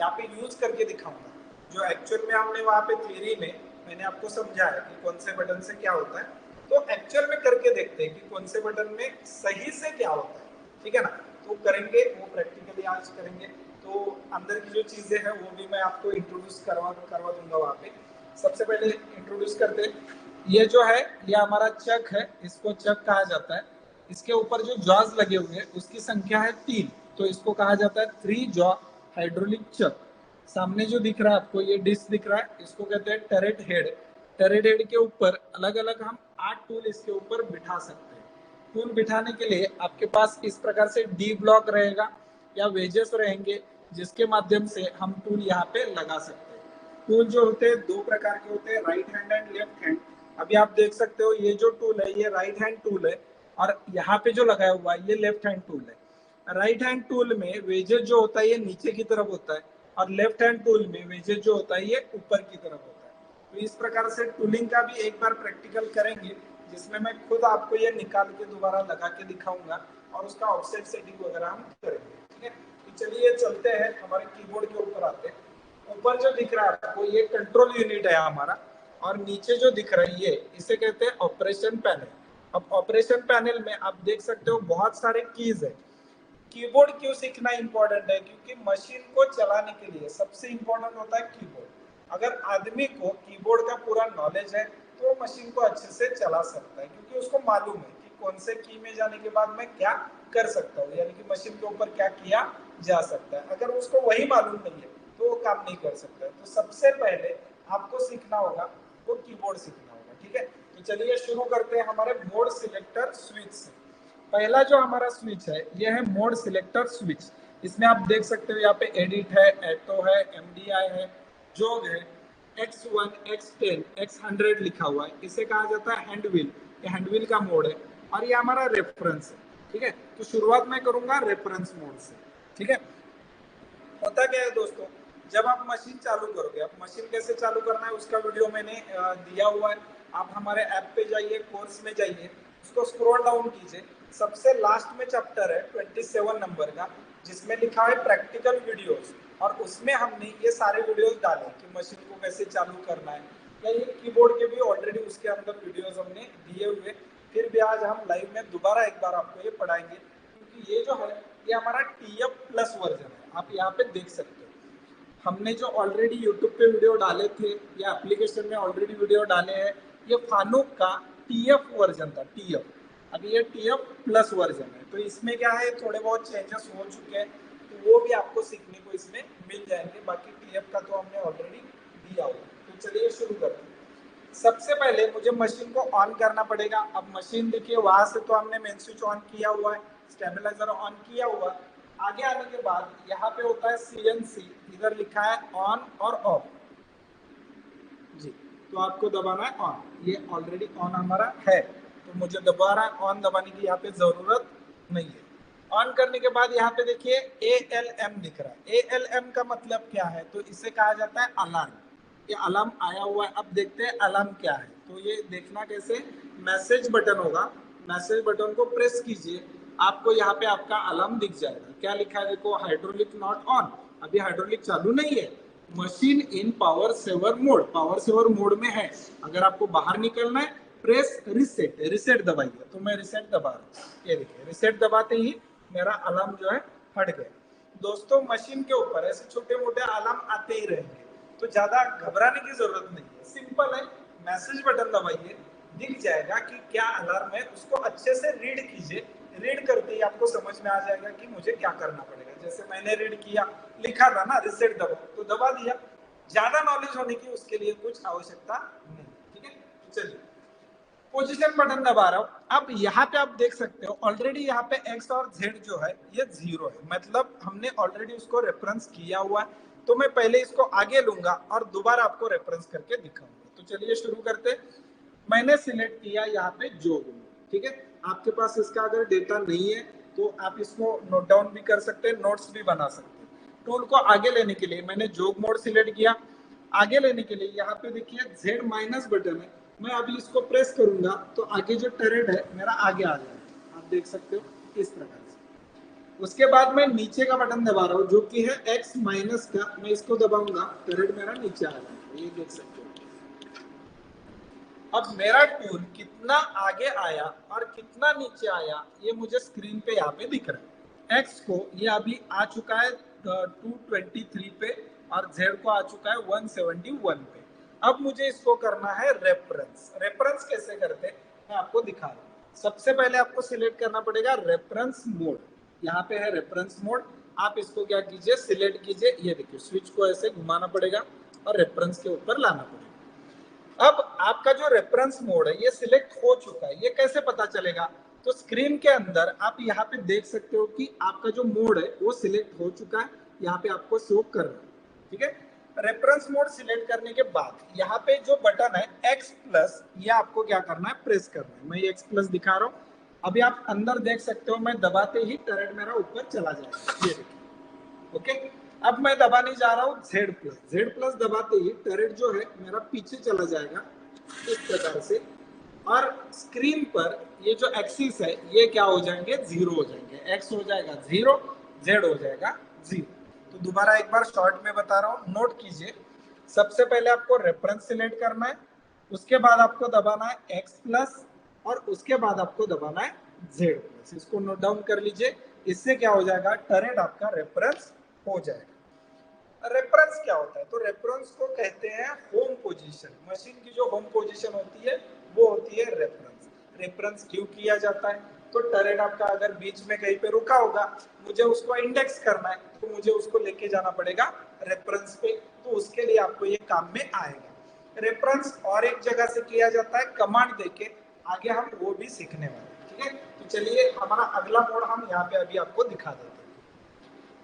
यहाँ पे यूज करके दिखाऊंगा। जो एक्चुअल में हमने वहाँ पे थ्योरी में मैंने आपको समझाया कि कौन से बटन से क्या होता है, तो एक्चुअल में करके देखते हैं कि कौन से बटन में सही से क्या होता है, ठीक है ना। तो करेंगे वो प्रैक्टिकली आज करेंगे। तो अंदर की जो चीजें हैं वो भी मैं आपको इंट्रोड्यूस करवा दूंगा वहाँ पे। सबसे पहले इंट्रोड्यूस करते, ये जो है ये हमारा चक है, इसको चक कहा जाता है। इसके ऊपर जो जॉज लगे हुए हैं उसकी संख्या है 3, तो इसको कहा जाता है 3 जॉ हाइड्रोलिक चक। सामने जो दिख रहा है आपको ये डिस्क दिख रहा है, इसको कहते हैं टरेट हेड। टरेट हेड के ऊपर अलग अलग हम 8 टूल इसके ऊपर बिठा सकते हैं। टूल बिठाने के लिए आपके पास इस प्रकार से डी ब्लॉक रहेगा या वेजेस रहेंगे, जिसके माध्यम से हम टूल यहाँ पे लगा सकते हैं। टूल जो होते हैं 2 प्रकार के होते हैं, right hand and left hand. अभी आप देख सकते हो ये जो टूल है ये राइट हैंड टूल है, और यहाँ पे जो लगाया हुआ है ये लेफ्ट हैंड टूल है। राइट हैंड टूल में वेजेस जो होता है ये नीचे की तरफ होता है, और लेफ्ट हैंड टूल में वेजेस जो होता है ये ऊपर की तरफ होता है। तो इस प्रकार से टूलिंग का भी एक बार प्रैक्टिकल करेंगे, जिसमें मैं खुद आपको ये निकाल के दोबारा लगा के दिखाऊंगा, और उसका ऑफसेट सेटिंग वगैरह हम करेंगे, ठीक है। तो चलिए चलते हैं हमारे कीबोर्ड के ऊपर आते हैं। ऊपर जो दिख रहा है आपको ये कंट्रोल यूनिट है हमारा, और नीचे जो दिख रहा है ये इसे कहते हैं ऑपरेशन पैनल। अब ऑपरेशन पैनल में आप देख सकते हो बहुत सारे कीज है। कीबोर्ड क्यों सीखना इंपॉर्टेंट है, क्योंकि मशीन को चलाने के लिए सबसे इंपॉर्टेंट होता है कीबोर्ड। अगर आदमी को कीबोर्ड का पूरा नॉलेज है तो वो मशीन को अच्छे से चला सकता है, क्योंकि उसको मालूम है कि कौन से की में जाने के बाद मैं क्या कर सकता हूँ, यानी कि मशीन के ऊपर क्या किया जा सकता है। अगर उसको वही मालूम नहीं है तो वो काम नहीं कर सकता है। तो सबसे पहले आपको सीखना होगा वो कीबोर्ड सीखना होगा, ठीक है। तो चलिए शुरू करते हैं हमारे मोड सिलेक्टर स्विच से। पहला जो हमारा स्विच है ये है मोड सिलेक्टर स्विच। इसमें आप देख सकते हो यहाँ पे एडिट है, एटो है, एमडीआई है, जोग है, X1, X10, X100 लिखा हुआ है। इसे कहा जाता है हैंडविल, ये हैंडविल का मोड है, और ये हमारा रेफरेंस है, ठीक है। तो शुरुआत मैं करूंगा रेफरेंस मोड से, ठीक है। होता क्या है दोस्तों, जब आप मशीन चालू करोगे, आप मशीन कैसे चालू करना है उसका वीडियो मैंने दिया हुआ है। आप हमारे ऐप पे जाइए, कोर्स में जाइए, उसको स्क्रॉल डाउन कीजिए, सबसे लास्ट में चैप्टर है 27 नंबर का, जिसमें लिखा है प्रैक्टिकल वीडियोस, और उसमें हमने ये सारे वीडियोस डाले कि मशीन को कैसे चालू करना है। या ये कीबोर्ड के भी ऑलरेडी उसके अंदर वीडियोस हमने दिए हुए। फिर भी आज हम लाइव में दोबारा एक बार आपको ये पढ़ाएंगे, क्योंकि ये जो है ये हमारा TF प्लस वर्जन है। आप यहाँ पे देख सकते हो हमने जो ऑलरेडी यूट्यूब पे वीडियो डाले थे या एप्लीकेशन में ऑलरेडी वीडियो डाले हैं, ये फानुक का TF वर्जन था, TF। अभी ये TF प्लस वर्जन है, तो इसमें क्या है थोड़े बहुत चेंजेस हो चुके हैं, तो वो भी आपको सीखने को इसमें मिल जाएंगे। बाकी TF का तो हमने ऑलरेडी दिया हुआ। तो चलिए शुरू करते हैं। सबसे पहले मुझे मशीन को ऑन करना पड़ेगा। अब मशीन देखिए वहां से तो हमने मेन स्विच ऑन किया हुआ है, स्टेबलाइजर ऑन किया हुआ है। आगे आने के बाद यहाँ पे होता है CNC, इधर लिखा है ऑन और ऑफ जी, तो आपको दबाना है ऑन। ये ऑलरेडी ऑन हमारा है, तो मुझे दोबारा ऑन दबाने की यहाँ पे जरूरत नहीं है। ऑन करने के बाद यहाँ पे देखिए ALM दिख रहा है। ALM का मतलब क्या है, तो इसे कहा जाता है अलार्म। ये अलार्म आया हुआ है। अब देखते हैं अलार्म क्या है। तो ये देखना कैसे, मैसेज बटन होगा, मैसेज बटन को प्रेस कीजिए, आपको यहाँ पे आपका अलार्म दिख जाएगा। क्या लिखा है देखो, हाइड्रोलिक नॉट ऑन, अभी हाइड्रोलिक चालू नहीं है, machine in power saver mode, power saver mode में है। अगर आपको बाहर निकलना है प्रेस रिसेट, रिसेट दबाइए। तो मैं रिसेट दबा रहा हूँ, ये देखिए रिसेट दबाते ही मेरा अलार्म जो है हट गया। दोस्तों मशीन के ऊपर ऐसे छोटे मोटे अलार्म आते ही रहेंगे, तो ज्यादा घबराने की जरूरत नहीं है। सिंपल है, मैसेज बटन दबाइए, दिख जाएगा कि क्या अलार्म है, उसको अच्छे से रीड कीजिए। रीड करते ही आपको समझ में आ जाएगा कि मुझे क्या करना पड़ेगा। जैसे मैंने रीड किया, लिखा था ना रिसेट दबाओ, तो दबा दिया। ज्यादा नॉलेज होने की उसके लिए कुछ आवश्यकता नहीं, ठीक है। चलिए पोजीशन बटन दबा रहा हूँ। अब यहाँ पे आप देख सकते हो ऑलरेडी यहाँ पे X और Z जो है ये 0 है, मतलब हमने ऑलरेडी उसको रेफरेंस किया हुआ है। तो मैं पहले इसको आगे लूंगा और दोबारा आपको रेफरेंस करके दिखाऊंगा। तो चलिए शुरू करते। मैंने सिलेक्ट किया यहाँ पे जोग, ठीक है। आपके पास इसका अगर डेटा नहीं है तो आप इसको नोट डाउन भी कर सकते हैं, नोट्स भी बना सकते हैं। टूल को आगे लेने के लिए मैंने जोग मोड सिलेक्ट किया। आगे लेने के लिए यहाँ पे देखिए Z- बटन है, मैं अभी इसको प्रेस करूंगा तो आगे जो टरेट है मेरा आगे आ जाएगा। आप देख सकते हो इस प्रकार से। उसके बाद मैं नीचे का बटन दबा रहा हूँ जो कि है x माइनस का, मैं इसको दबाऊंगा, करंट मेरा नीचे आ जाएगा, ये देख सकते हो। अब मेरा टूल कितना आगे आया और कितना नीचे आया ये मुझे स्क्रीन पे यहाँ पे दिख रहा है। x को ये अभी आ चुका है 223 पे और z को आ चुका है 171 पे। अब मुझे इसको करना है रेफरेंस। रेफरेंस कैसे करते हैं मैं आपको दिखा रहा हूँ। सबसे पहले आपको सिलेक्ट करना पड़ेगा रेफरेंस मोड, यहाँ पे है रेफरेंस मोड। आप इसको क्या कीजिए, सिलेक्ट कीजिए, ये देखिए स्विच को ऐसे घुमाना पड़ेगा और रेफरेंस के ऊपर लाना पड़ेगा। अब आपका जो रेफरेंस मोड है ये सिलेक्ट हो चुका है। ये कैसे पता चलेगा, तो स्क्रीन के अंदर आप यहाँ पे देख सकते हो कि आपका जो मोड है वो सिलेक्ट हो चुका है, यहाँ पे आपको शो कर रहा है। ठीक है, रेफरेंस मोड सिलेक्ट करने के बाद यहाँ पे जो बटन है X प्लस, ये आपको क्या करना है, प्रेस करना है। मैं ये X प्लस दिखा रहा हूँ, अभी आप अंदर देख सकते हो मैं दबाते ही टर्रेट मेरा ऊपर चला जाएगा, ये देखिए। ओके, अब मैं दबाने जा रहा हूँ Z प्लस। Z प्लस दबाते ही टर्रेट जो है मेरा पीछे चला जाएगा इस प्रकार से, और स्क्रीन पर ये जो एक्सिस है ये क्या हो जाएंगे, जीरो हो जाएंगे। X हो जाएगा जीरो, Z हो जाएगा जीरो। तो दोबारा एक बार शॉर्ट में बता रहा हूँ, नोट कीजिए। सबसे पहले आपको रेफरेंस सिलेक्ट करना है, उसके बाद आपको दबाना है X प्लस और उसके बाद आपको दबाना है Z प्लस। इसको नोट डाउन कर लीजिए, इससे क्या हो जाएगा, टर्रेट आपका रेफरेंस हो जाएगा। रेफरेंस क्या होता है, तो रेफरेंस को कहते हैं होम पोजीशन। मशीन की जो होम पोजीशन होती है वो होती है रेफरेंस। रेफरेंस क्यों किया जाता है, तो टर्रेट आपका अगर बीच में कहीं पे रुका होगा, मुझे उसको इंडेक्स करना है, तो मुझे उसको लेके जाना पड़ेगा रेफरेंस पे, तो उसके लिए आपको ये काम में आएगा। रेफरेंस और एक जगह से किया जाता है कमांड देके, आगे हम वो भी सीखने वाले हैं। ठीक है, तो चलिए हमारा अगला मोड हम यहाँ पे अभी आपको दिखा देते हैं।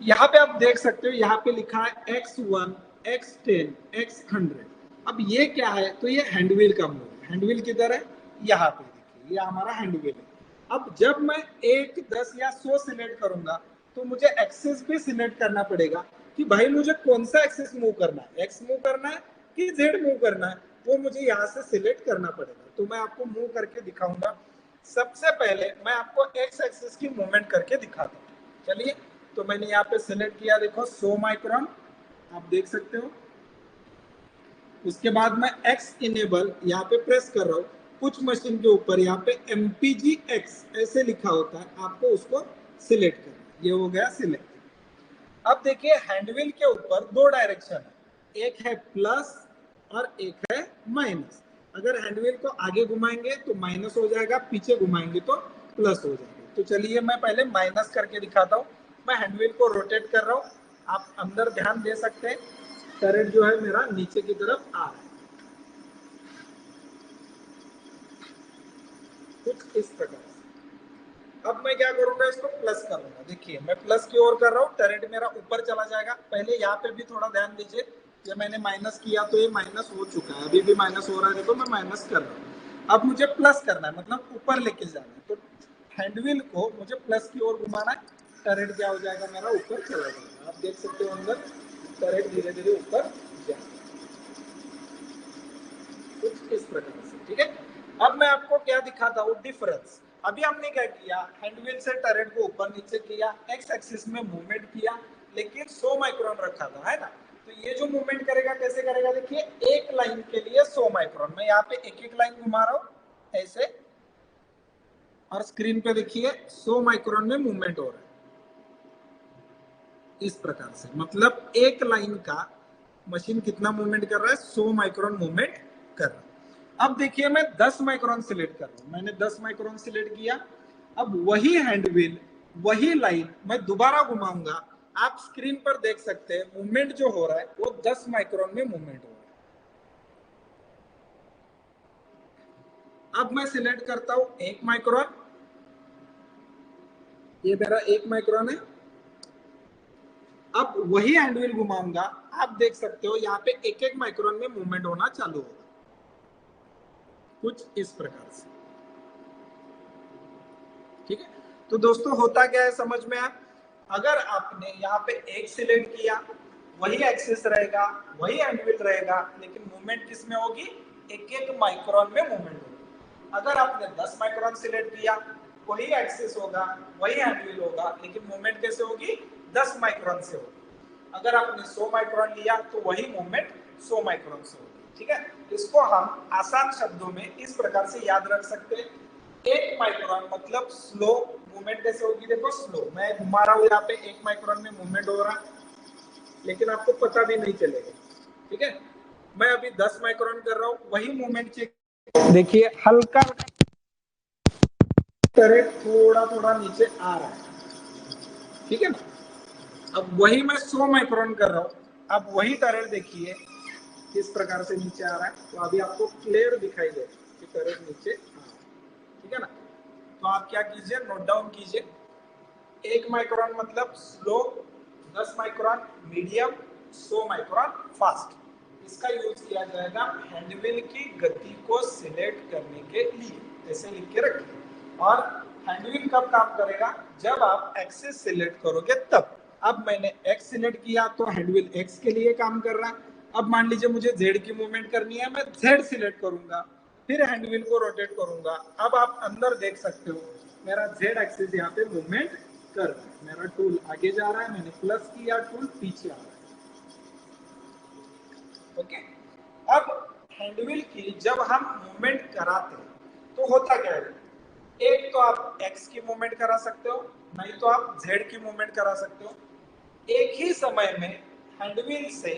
यहाँ पे आप देख सकते हो, यहाँ पे लिखा है X1, X10, X100। अब ये क्या है, तो ये हैंडव्हील का मोड है। हैंडव्हील किधर है, यहाँ पे देखिए, ये हमारा हैंडव्हील है। अब जब मैं 1, 10 या 100 सिलेक्ट करूंगा तो मुझे एक्सेस भी सिलेक्ट करना पड़ेगा कि भाई मुझे कौन सा एक्सेस मूव करना है, X मूव करना है कि Z मूव करना है, वो मुझे यहाँ से सिलेक्ट करना पड़ेगा। तो मैं आपको मूव करके दिखाऊंगा। सबसे पहले मैं आपको X एक्सेस की मूवमेंट करके दिखाता हूँ। चलिए, तो मैंने यहाँ पे सिलेक्ट किया, देखो 100 माइक्रोन, आप देख सकते हो। उसके बाद मैं X इनेबल यहाँ पे प्रेस कर रहा हूँ। कुछ मशीन के ऊपर यहाँ पे MPG X ऐसे लिखा होता है, आपको उसको सिलेक्ट करना, ये हो गया सिलेक्ट। अब देखिए हैंडव्हील के ऊपर दो डायरेक्शन है, एक है प्लस और एक है माइनस। अगर हैंडव्हील को आगे घुमाएंगे तो माइनस हो जाएगा, पीछे घुमाएंगे तो प्लस हो जाएगा। तो चलिए मैं पहले माइनस करके दिखाता हूँ। मैं हैंडव्हील को रोटेट कर रहा हूँ, आप अंदर ध्यान दे सकते हैं, टर्रेट जो है मेरा नीचे की तरफ आ रहा है, कुछ इस प्रकार से। अब मैं क्या करूंगा, इसको प्लस करूंगा। देखिए मैं प्लस की ओर कर रहा हूँ, टर्रेट मेरा ऊपर चला जाएगा। पहले यहाँ पे भी थोड़ा ध्यान दीजिए, ये मैंने माइनस किया तो ये माइनस हो चुका है, अभी भी माइनस हो रहा है, देखो मैं माइनस कर रहा हूँ। अब मुझे प्लस करना है, मतलब ऊपर लेके जाना है, तो हैंडव्हील को मुझे प्लस की ओर घुमाना है, टर्रेट क्या हो जाएगा मेरा, ऊपर चला जाएगा। आप देख सकते हो अंदर टर्रेट धीरे धीरे ऊपर जाएगा, कुछ इस प्रकार से। ठीक है, अब मैं आपको क्या दिखाता हूँ, डिफरेंस। अभी हमने क्या किया, हैंडव्हील से टर्रेट को ऊपर नीचे किया, एक्स एक्सिस में मूवमेंट किया, लेकिन 100 माइक्रोन रखा था, है ना। तो ये जो मूवमेंट करेगा कैसे करेगा, देखिए एक लाइन के लिए 100 माइक्रोन। मैं यहाँ पे एक एक लाइन घुमा रहा हूँ ऐसे, और स्क्रीन पे देखिए 100 माइक्रोन में मूवमेंट हो रहा है इस प्रकार से। मतलब एक लाइन का मशीन कितना मूवमेंट कर रहा है, 100 माइक्रोन मूवमेंट कर रहा है। अब देखिए मैं 10 माइक्रोन सिलेक्ट कर रहा हूं, मैंने 10 माइक्रोन सिलेक्ट किया। अब वही हैंडव्हील, वही लाइन मैं दोबारा घुमाऊंगा, आप स्क्रीन पर देख सकते हैं मूवमेंट जो हो रहा है वो 10 माइक्रोन में मूवमेंट हो रहा है। अब मैं सिलेक्ट करता हूं 1 माइक्रोन, ये मेरा 1 माइक्रोन है। अब वही हैंडव्हील घुमाऊंगा, आप देख सकते हो यहाँ पे एक एक माइक्रोन में मूवमेंट होना चालू होगा, कुछ इस प्रकार से। ठीक है, तो दोस्तों होता क्या है समझ में आया। अगर आपने यहाँ पे एक सिलेक्ट किया, वही एक्सिस रहेगा, वही हैंडव्हील रहेगा, लेकिन मूवमेंट किस में होगी, एक एक माइक्रोन में मूवमेंट होगी। अगर आपने 10 माइक्रोन सिलेक्ट किया, वही एक्सिस होगा, वही हैंडविल होगा, लेकिन मूवमेंट कैसे होगी? 10 माइक्रोन से होगी। अगर आपने 100 माइक्रोन लिया तो वही मूवमेंट 100 माइक्रोन से होगी। ठीक है, इसको हम आसान शब्दों में इस प्रकार से याद रख सकते हैं। 1 माइक्रोन मतलब स्लो मूवमेंट कैसे होगी? देखो स्लो, मैं घुमा रहा हूं यहाँ पे 1 माइक्रोन में मूवमेंट हो रहा है, लेकिन आपको पता भी नहीं चलेगा। ठीक है, मैं अभी 10 माइक्रोन कर रहा हूँ, वही मूवमेंट चेक देखिए, हल्का तरह थोड़ा थोड़ा नीचे आ रहा है। ठीक है ना, अब वही मैं 100 माइक्रोन कर रहा हूँ, अब वही टरेल देखिए किस प्रकार से नीचे आ रहा है। तो अभी आपको क्लियर दिखाई दे कि टरेल नीचे आ रहा है। ठीक है ना, तो आप क्या कीजिए, नोट डाउन कीजिए। 1 माइक्रोन मतलब slow, 10 micron medium, 100 micron fast. इसका यूज किया जाएगा हैंडविल की गति को सिलेक्ट करने के लिए, ऐसे लिख के रखिए। और हैंडविल कब काम करेगा? जब आप एक्सिस सिलेक्ट करोगे तब। अब मैंने एक्स सिलेक्ट किया तो हैंडविल एक्स के लिए काम कर रहा है। अब मान लीजिए मुझे जेड की मूवमेंट करनी है, मैं जेड सिलेक्ट करूंगा, फिर हैंडविल को रोटेट करूंगा। अब आप अंदर देख सकते हो मेरा जेड एक्सिस यहाँ पे मूवमेंट कर रहा है, मेरा टूल आगे जा रहा है, मैंने प्लस किया, टूल पीछे आ रहा है। ओके, अब हैंडविल की जब हम मूवमेंट कराते हैं तो होता क्या है? एक तो आप एक्स की मूवमेंट करा सकते हो, नहीं तो आप जेड की मूवमेंट करा सकते हो। एक ही समय में हैंडविल से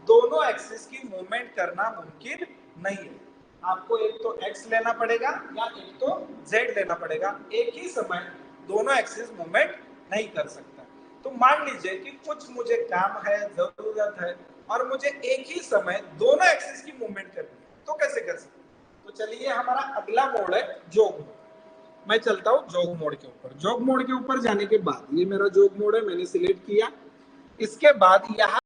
दोनों एक्सिस की मूवमेंट करना मुमकिन नहीं है। आपको एक तो एक्स लेना पड़ेगा या एक तो जेड लेना पड़ेगा। एक ही समय दोनों एक्सिस मूवमेंट नहीं कर सकता। तो मान लीजिए कि कुछ मुझे काम है, जरूरत है, और मुझे एक ही समय दोनों एक्सिस की मूवमेंट करनी है, तो कैसे कर सकते? तो चलिए, हमारा अगला मोड है जोग मोड। मैं चलता हूँ जोग मोड के ऊपर। जोग मोड के ऊपर जाने के बाद, ये मेरा जोग मोड है, मैंने सिलेक्ट किया। इसके बाद यहाँ